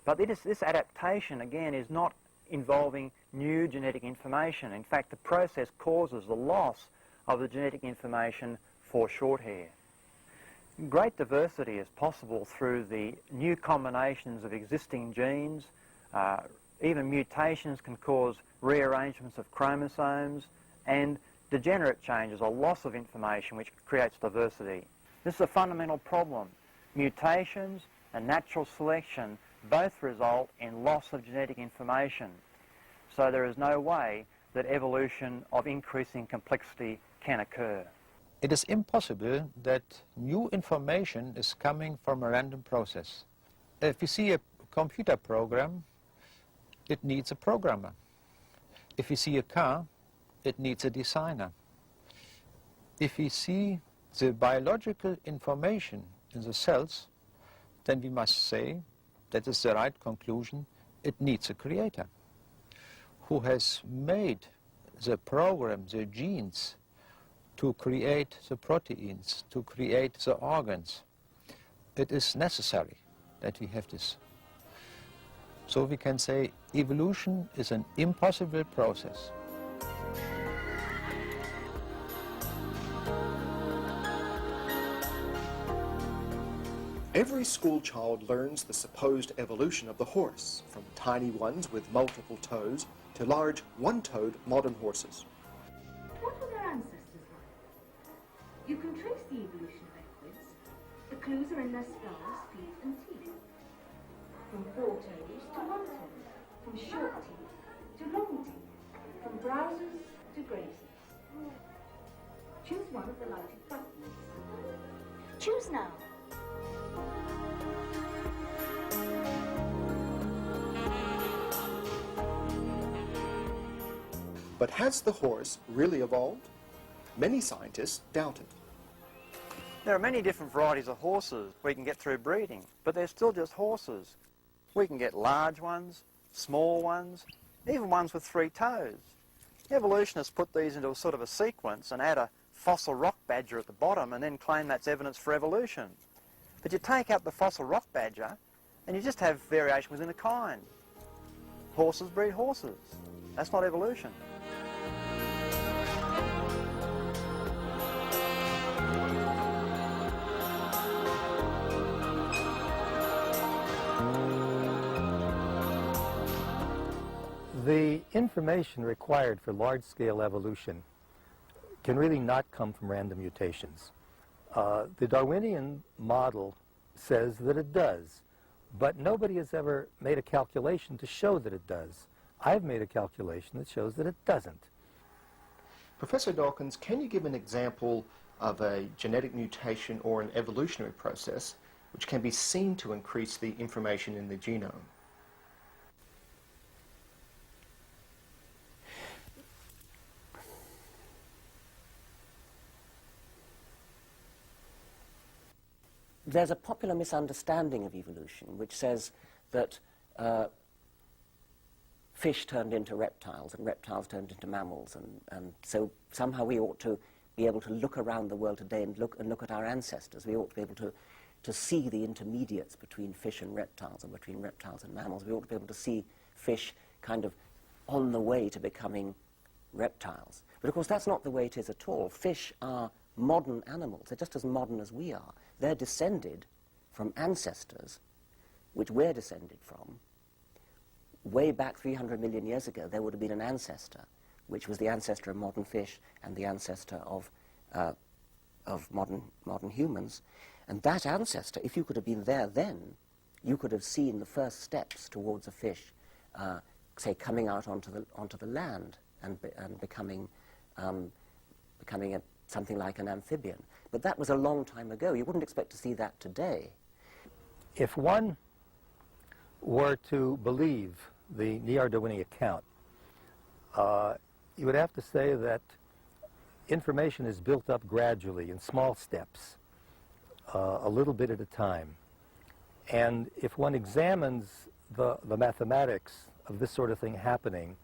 But this adaptation, again, is not involving new genetic information. In fact, the process causes the loss of the genetic information for short hair. Great diversity is possible through the new combinations of existing genes. Even mutations can cause rearrangements of chromosomes, and degenerate changes or loss of information which creates diversity. This is a fundamental problem. Mutations and natural selection both result in loss of genetic information. So there is no way that evolution of increasing complexity can occur. It is impossible that new information is coming from a random process. If you see a computer program, it needs a programmer. If you see a car, it needs a designer. If we see the biological information in the cells, then we must say that is the right conclusion. It needs a creator who has made the program, the genes, to create the proteins, to create the organs. It is necessary that we have this. So we can say evolution is an impossible process. Every school child learns the supposed evolution of the horse, from tiny ones with multiple toes to large one-toed modern horses. What were their ancestors like? You can trace the evolution backwards. The clues are in their skulls, feet and teeth. From 4 toes to 1 toe, from short teeth to long teeth, from browsers to grazers. Choose one of the lighted buttons. Choose now. But has the horse really evolved? Many scientists doubt it. There are many different varieties of horses we can get through breeding, but they're still just horses. We can get large ones, small ones, even ones with 3 toes. Evolutionists put these into a sort of a sequence and add a fossil rock badger at the bottom and then claim that's evidence for evolution. But you take out the fossil rock badger and you just have variation within a kind. Horses breed horses. That's not evolution. The information required for large-scale evolution can really not come from random mutations. The Darwinian model says that it does, but nobody has ever made a calculation to show that it does. I've made a calculation that shows that it doesn't. Professor Dawkins, can you give an example of a genetic mutation or an evolutionary process which can be seen to increase the information in the genome? There's a popular misunderstanding of evolution which says that fish turned into reptiles and reptiles turned into mammals, and so somehow we ought to be able to look around the world today and look at our ancestors. We ought to be able to see the intermediates between fish and reptiles and between reptiles and mammals. We ought to be able to see fish kind of on the way to becoming reptiles. But of course that's not the way it is at all. Fish are modern animals. They're just as modern as we are. They're descended from ancestors, which we're descended from. Way back 300 million years ago, there would have been an ancestor, which was the ancestor of modern fish and the ancestor of modern humans. And that ancestor, if you could have been there then, you could have seen the first steps towards a fish, say, coming out onto the land and becoming something like an amphibian. But that was a long time ago. You wouldn't expect to see that today. If one were to believe the neo-Darwinian account, you would have to say that information is built up gradually in small steps, a little bit at a time. And if one examines the mathematics of this sort of thing happening,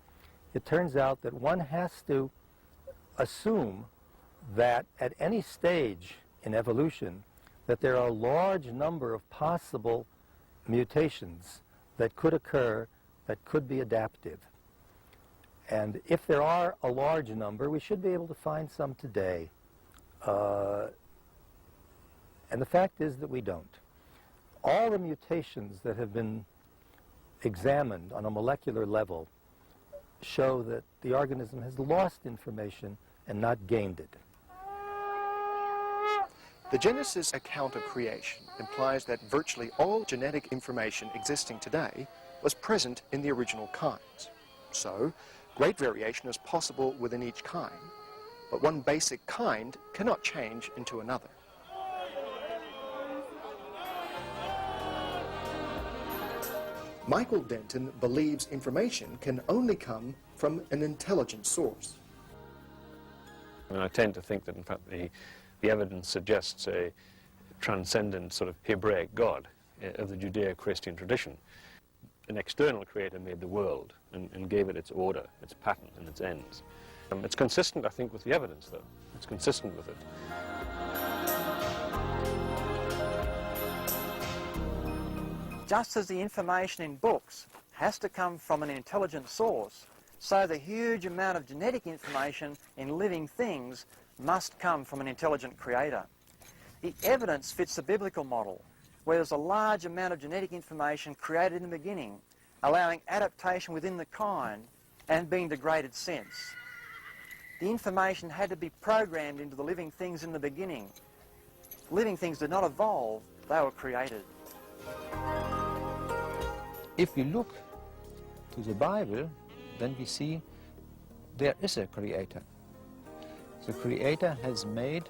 it turns out that one has to assume that at any stage in evolution that there are a large number of possible mutations that could occur, that could be adaptive. And if there are a large number, we should be able to find some today. And the fact is that we don't. All the mutations that have been examined on a molecular level show that the organism has lost information and not gained it. The Genesis account of creation implies that virtually all genetic information existing today was present in the original kinds. So, great variation is possible within each kind, but one basic kind cannot change into another. Michael Denton believes information can only come from an intelligent source. And I tend to think that, in fact, the evidence suggests a transcendent sort of Hebraic God of the Judeo-Christian tradition. An external creator made the world and gave it its order, its pattern, and its ends. It's consistent, I think, with the evidence, though. It's consistent with it. Just as the information in books has to come from an intelligent source, so the huge amount of genetic information in living things must come from an intelligent creator. The evidence fits the biblical model, where there's a large amount of genetic information created in the beginning, allowing adaptation within the kind and being degraded since. The information had to be programmed into the living things in the beginning. Living things did not evolve, they were created. If we look to the Bible, then we see there is a creator. The creator has made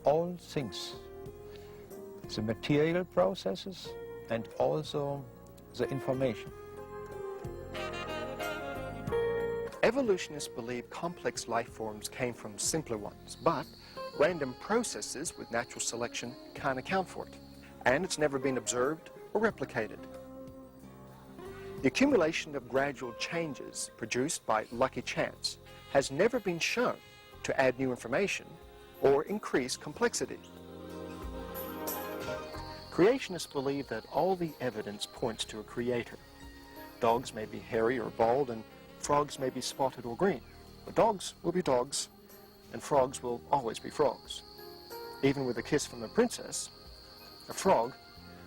all things, the material processes and also the information. Evolutionists believe complex life forms came from simpler ones, but random processes with natural selection can't account for it, and it's never been observed or replicated. The accumulation of gradual changes produced by lucky chance has never been shown to add new information or increase complexity. Creationists believe that all the evidence points to a creator. Dogs may be hairy or bald, and frogs may be spotted or green. But dogs will be dogs, and frogs will always be frogs. Even with a kiss from a princess, a frog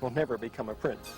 will never become a prince.